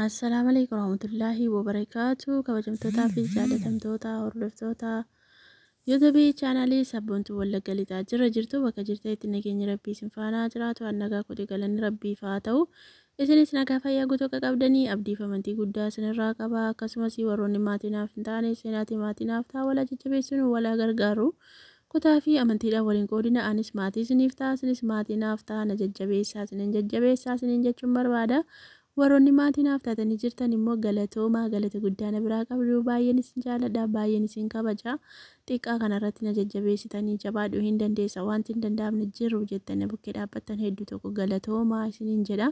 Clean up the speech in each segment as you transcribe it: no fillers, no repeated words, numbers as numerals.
Assalamu alaikum warahmatullahi wabarakatuh. Kabajamtootaa fi jaalatamtoota hordoftoota YouTube chaanalii Sabboontuu Wallagga Lixaa jirtu bakka jirteetti nageenya rabbii isin faana jiraatu nagaa kudha galanni rabbiif haa ta'u. Isinis nagaa fayyaa guutuu qabdanii abdii fi amantii guddaa isinirraa qaba. Akkasumas warroonni maatiinaaf hin taane seenaatii maatiinaaf ta'a wal jajjabeessuun wal gargaaru. Kutaa fi amantiidhaan waliin qoodina anis maatii isiniif ta'a isinis maatiinaaf ta'a na jajjabeessaa isinin jajjabeessaa isinin jechuun barbaada. Warroonni maatiinaaf taatanii jirtan immoo galatoomaa galata guddaa na biraa qabdu baay'een isin jaalladha baay'een isin kabaja xiqqaa kanarratti na jajjabeessitanii jabaadhuu hin dandeessa wanti hin danda'amne jiru jettanii bukkee dhaabbattan hedduu tokko galatoomaa isiniin jedha.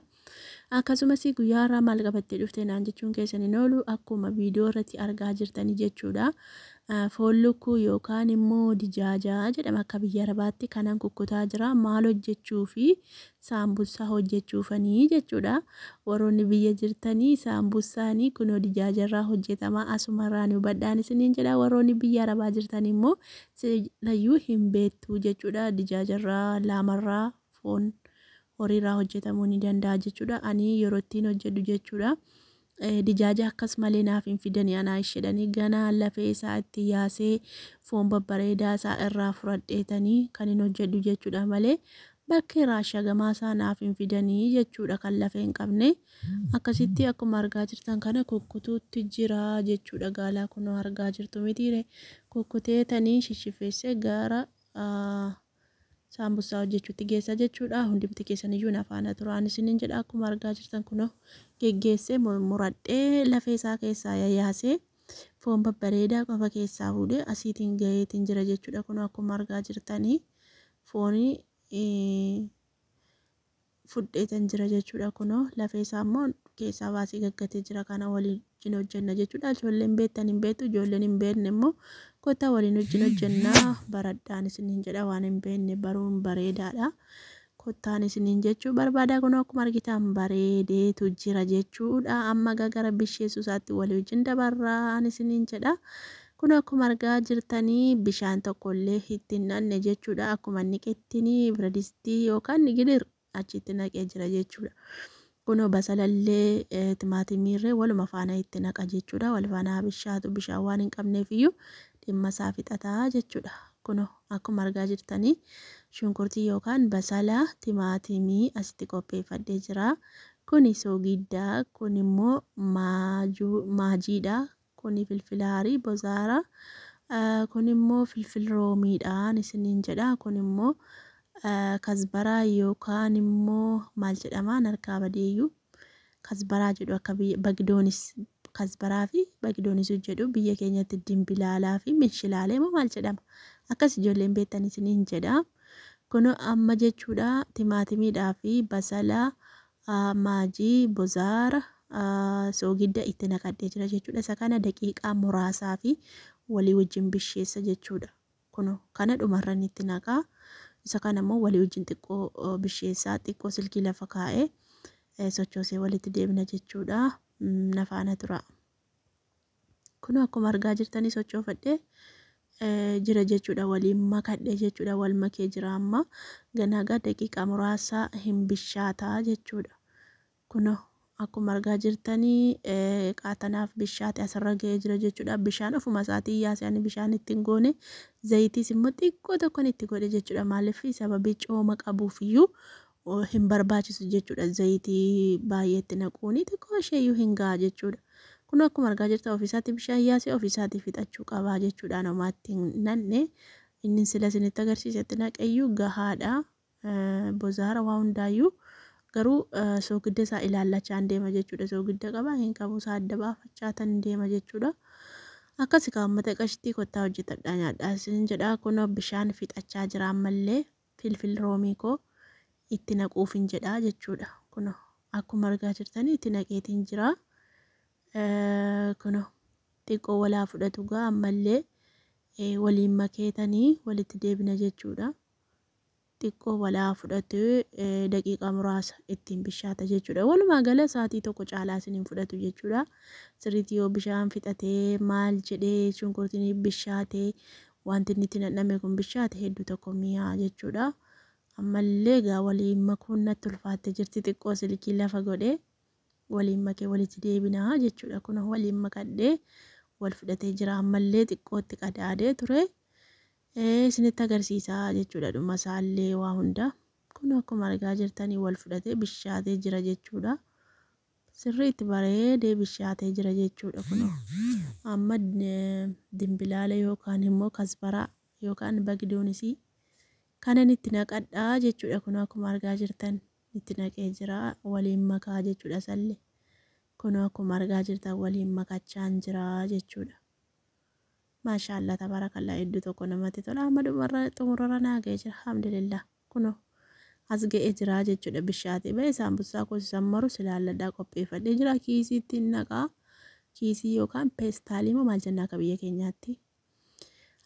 Akkasumas guyyaa har'aa maal qabattee dhuftee naan jechuun keessan hin oolu akkuma viidiyoo irratti argaa jirtanii jechuudha. Foon lukkuu yookaan immoo dijaajaa jedhama akka biyya arabaatti kanan kukkutaa jira maal hojjechuu fi saambusaa hojjechuufanii jechuudha. Warroonni biyya jirtanii saambusaanii kunoo dijaajarraa hojjetama asumarraan hubadhaan isiniin jedha. Warroonni biyya arabaa jirtanii immoo layyuu hin beektu jechuudha. Dijaajarraa laamarraa foon horiirraa hojjetamuu ni danda'a jechuudha. Ani yeroo ittiin hojjedhu jechuudha. Dijaaja akkas malee naaf hin fidanii anaa ishedhanii ganaa lafee isaa itti yaasee foon babbareedaa isaa irraa fudhadheetanii kan hin hojjedhu jechuudha malee bakka irraa shagamaa isaa naaf hin fidanii jechuudha kan lafee hin qabne. Akkasitti akkuma argaa jirtan kana kukkutuutti jira jechuudha. Gaalaa kunoo argaa jirtu mitiire kukkuteetanii shishifeessee gara saambusaa hojjechuutti geessa jechuudha. Hundumti keessaniyyuu na faana turaan isiniin jedha. Akkuma argaa jirtan kunoo geggeessee muradhee lafee isaa keessaa yaasee foon babbareedaa qofa keessaa fuudhee asiitiin gaheetiin jira jechuudha. Kunoo akkuma argaa jirtanii foonii fudheetan jira jechuudha. Kunoo lafee isaa immoo keessaa baasee gaggatee jira. Kana waliin hojjenna jechuudha. Ijoolleen beektan hin beektu ijoolleen hin beekne immoo kottaa waliin hojjennaa baradhaan isiniin jedha. Waan hin beekne baruun bareedaadha. Kottaan isiniin jechuu barbaada. Kunoo akkuma argitan bareedeetu jira jechuudha. Amma gara bisheessuu isaatti walii wajjin dabarraan isiniin jedha. Kunoo akkuma argaa jirtanii bishaan tokkollee ittiin naqne jechuudha. Akkuma niqettini biradistii yookaan gidir achitti naqee jira jechuudha. Kunoo basalallee timaatimiirree waluma faana itti naqa jechuudha. Wal faana bishaatu bishaan waan hin qabneef iyyuu dhimma isaa fixataa jechuudha. Kunoo akkuma argaa jirtanii shunkurtii yookaan basala timaatimii asitti qopheeffadhee jira. Kuni soogiddaa kun immoo maajiidha. Kuni filfilaarii bozaara. Kun immoo filfil roomiidhaan isiniin jedha. Kun immoo kasbaraa yookaan immoo maal jedhama harkaa badeeyyuu kasbaraa jedhu akka bagdoonis kasbaraa fi bagdoonis jedhu biyya keenyatti dimbilaalaa fi minshilaalee moo maal jedhama akkas ijoolleen beektan isiniin jedha. Kun amma jechuudha timaatimiidhaa fi basala maajii bozaara soogidda itti naqadhee jira jechuudha. Isa kana daqiiqaa muraasaa fi walii wajjin bisheessa jechuudha. Kun kana dhumarran itti naqaa. Isa kana immoo walii wajjin xiqqoo bisheessaa xiqqoo silkii lafa kaa'ee sochoosee walitti deebina jechuudha. Na faana tura. Kun akkuma argaa jirtanii sochoofadhee jira jechuudha. Waliin makadhee jechuudha. Wal makee jira amma ganaagaa daqiiqaa muraasaa hin bishaataa jechuudha. Kun akkuma argaa jirtanii qaatanaaf bishaate asirra ga'ee jira jechuudha. Bishaan ofuma isaatii yaasanii bishaan ittiin goone zayitiis immoo xiqqoo tokkoon itti godhe jechuudha. Maaliif sababii cooma qabuuf iyyuu hin barbaachisu jechuudha. Zayitii baay'eetti naquuni xiqqoo isheeyyuu hin ga'a jechuudha. Kun akkuma argaa jirtan ofiisaatti bishaan yaasee ofiisaatii fixachuu qabaa jechuudha. Namaatti hin nanne inni sila isinitti agarsiisetti naqeyyuu gahaadha. Bozaara waa hundaayyuu garuu soogidda isaa ilaallachaa deema jechuudha. Soogidda qaba hin qabu isaa adda baafachaa tan deema jechuudha. Akkasii kaammata qashtii kottaa hojjetadhaa nyaadhaa isin jedha. Kun bishaan fixachaa jira ammallee filfil roomii koo itti naquuf hin jedha jechuudha. Kun akkuma argaa jirtanii itti naqeetiin jira. Kun xiqqoo walaa fudhatu gaa ammallee waliin makeetanii walitti deebina jechuudha. Xiqqoo walaa fudhatee daqiiqaa muraasa ittiin bishaata jechuudha. Walumaa gala sa'aatii tokko caalaa isiniin fudhatu jechuudha. Sirriitti yoo bishaan fixatee maal jedhee shunkurtiin bishaatee wanti inni itti naqame kun bishaate hedduu tokko mi'aa jechuudha. Ammallee gaa waliin makuun natti ulfaattee jirti xiqqoo silkii lafa godhee waliin makee walitti deebinaa jechuudha. Kun waliin makadhee wal fudhatee jira. Ammallee xiqqootti qadaadee ture. Isinitti agarsiisaa jechuudha. Dhuma isaallee waa hunda. Kun akkuma argaa jirtanii wal fudhatee bishaatee jira jechuudha. Sirriitti bareedee bishaatee jira jechuudha. Kun amma dimbilaala yookaan immoo kasbaraa yookaan bagdoonisii kanan itti naqadhaa jechuudha. Kun akkuma argaa jirtan itti naqee jira. Waliin makaa jechuudha sallee. Kun akkuma argaa jirtan waliin makachaan jira jechuudha. Maashaallah tabarakallah hedduu tokko namatti tola. Amma xumurarra naagee jira. Alhamdulillah. Kun as ga'ee jira jechuudha. Bishaatee ba'ee saambusaa kosisan maru silaalladhaa qopheeffadhee jira. Kiisiitti naqaa. Kiisii yookaan peestaalii moo maal jennaa akka biyya keenyaatti.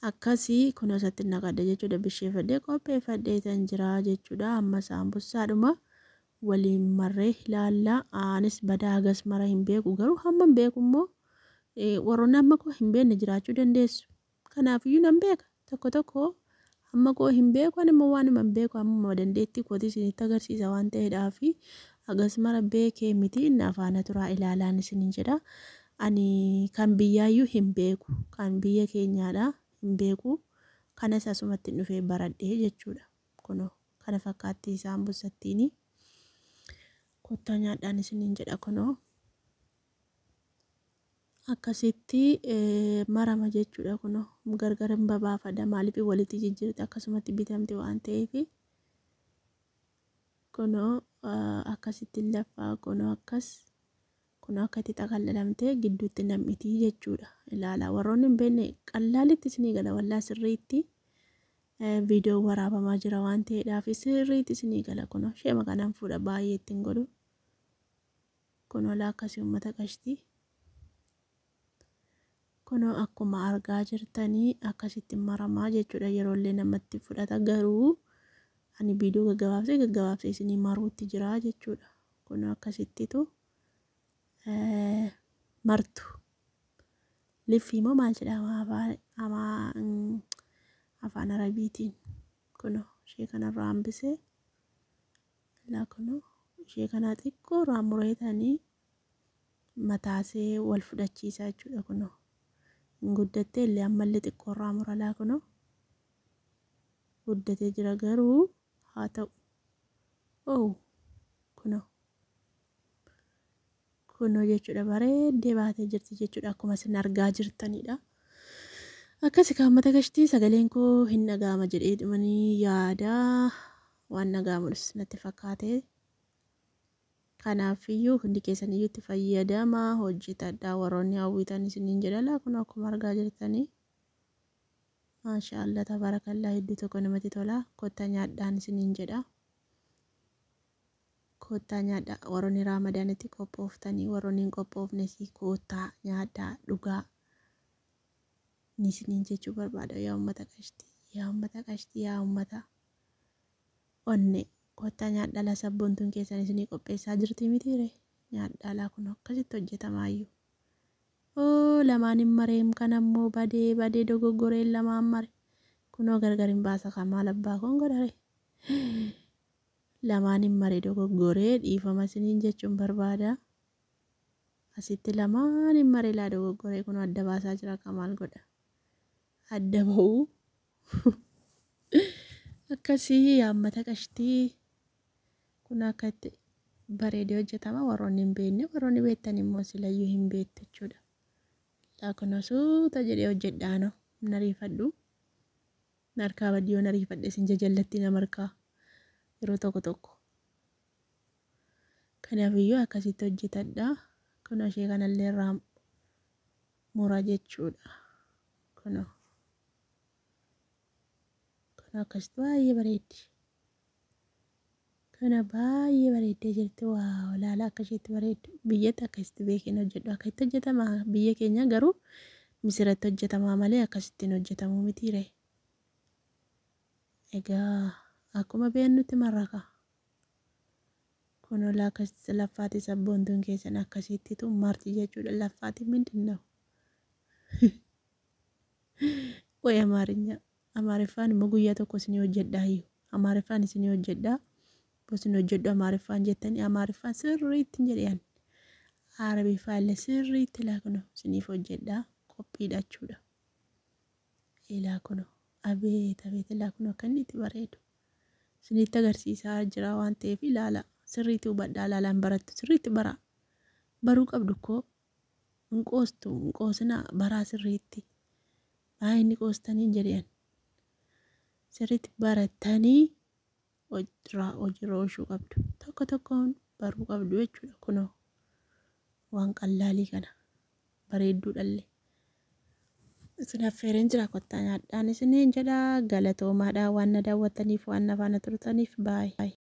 Akkasii kun osatti naqadha jechuudha. Bisheeffadhee qopheeffadhee tan jira jechuudha. Amma saambusaadhuma waliin marree ilaallaa. Anis badaagas mara hin beeku garuu hamma hin beeku immoo warroonni amma koo hin beekne jiraachuu dandeessu. Kanaafiyyuu nan beeka tokko tokko amma koo hin beeku ani immoo waan hin beeku amma dandeettii kootii isinitti agarsiisa waan ta'eedhaaf agas mara beekee miti inni afaana turaa ilaalaan isiniin jedha. Ani kan biyyaayyuu hin beeku kan biyya keenyaadha hin beeku kanas asumatti dhufee baradhee jechuudha. Kun kana fakkaatti saambusattiin kottaa nyaadhaan isiniin jedha. Kunoo akkasitti marama jechuudha. Kunoo gargar hin babaafadha maaliif walitti jijjiirti akkasumatti bitamte waan ta'eef kunoo akkasitti lafaa kunoo akkas kunoo akkatti xaqallalamtee gidduutti nam'itii jechuudha. Ilaalaa warroonni hin beekne qallaalitti isinii gala wallaa sirriitti viidiyoo waraabamaa jira waan ta'eedhaaf sirriitti isinii gala. Kunoo sheema kanaan fuudha baay'ee ittiin godhu kunoo akkasii uummata qashtii. Kunoo akkuma argaa jirtanii akkasitti maramaa jechuudha. Yeroollee namatti fudhata garuu ani viidiyoo gaggabaabsee isinii maruutti jira jechuudha. Kunoo akkasittitu martu liffii moo maal jedhama afaan arabiitiin. Kunoo ishee kanarraa hambisee ilaa kunoo ishee kanaa xiqqoo irraa mureetanii mataasee wal fudhachiisaa jechuudha. Kunoo guddattee illee ammallee xiqqoo irraa muralaa kunoo guddatee jira garuu haa ta'u kunoo jechuudha bareeddee baatee jirti jechuudha. Akkuma isin argaa jirtanidha. Akkasi kaammata gashtii sagaleen koo hin dhaga'ama jedhee dhumanii yaada waan dhaga'amus natti fakkaate. Kanaafiyyuu hundi keessan iyyuu itti fayyadamaa hojjetadhaa warroonni hawwitan isiniin jedhala. Kun akkuma argaa jirtanii maashaallah tabarakallah hedduu tokko namatti tola. Kottaa nyaadhaan isiniin jedha. Kottaa nyaadhaa warroonni raamadaanitti qophooftanii warroonni hin qophoofnes kottaa nyaadhaa dhugaa ni isiniin jechuu barbaada. Yaa uummata qashtii yaa uummata onne. Kottaa nyaadhaa la sabboontuun keessan isinii qopheessaa jirti mitiire nyaadhaa laa kun akkasitti hojjetamaayyuu. Lamaan hin mareem kan ammoo badee dogoggoreen lamaan mare kunoo gargar hin baasa kan maal abbaa kun godhare lamaan hin mare dogoggoree dhiifama isiniin jechuun barbaada. Asitti lamaan hin mare laa dogoggoree kunoo adda baasaa jira kan maal godha adda ba'uu akkasii yaammata qashtii. Kun akkatti bareedee hojjetama warroonni hin beekne warroonni beektan immoo silayyuu hin beektu jechuudha. Kun suuta jedhee hojjedhaano nariifadhu narkaa baddiyoo nariifadhe isin jajallatti nama harkaa yeroo tokko. Kanaafiyyuu akkasitti hojjetadha. Kun ishee kanallee irraa mura jechuudha. Kun akkasitti baay'ee bareeddi. Kana baay'ee bareeddee jirti. Waa olaanaa akkasitti bareeddu biyyatti akkasitti beekeen hojjedhu. Akkasitti hojjetama biyya keenya garuu misiratti hojjetama malee akkasittiin hojjetamu mitiire. Egaa akkuma beeknutti marraka. Kun olaa akkasitti laffaati sabboontuun keessan akkasittitu marti jechuudha. Laffaati ምንድነው? ወይ amaariffaan immoo guyyaa tokko isinii hojjedhaayyuu. Amaariffaan isinii hojjedhaa. Bosin hojjedhu amaariffaan jettanii amaariffaan sirriitti hin jedhan Arabiffaallee sirriitti ilaa kunoo isiniif hojjedhaa qophiidha jechuudha. Ilaa kunoo abeet ilaa kunoo akka inni itti bareedu. Isinitti agarsiisaa jira waan ta'eef ilaala. Sirriitti hubadhaa ilaalaan barattu sirriitti baraa. Baruu qabdu koo hin qoostu hin qoosinaa baraa sirriitti. Inni qoostanii jedheen. Sirriitti barattanii hojiirra oolchuu qabdu. Tokko tokkoon baruu qabdu jechuudha kunoo. Waan qallaalii kana bareedduudhallee. Isin affeereen jira kottaa nyaadhaan isiniin jedhaa galatoomaadhaa waan na daawwattaniif waan na faana turtaniif baay'ee.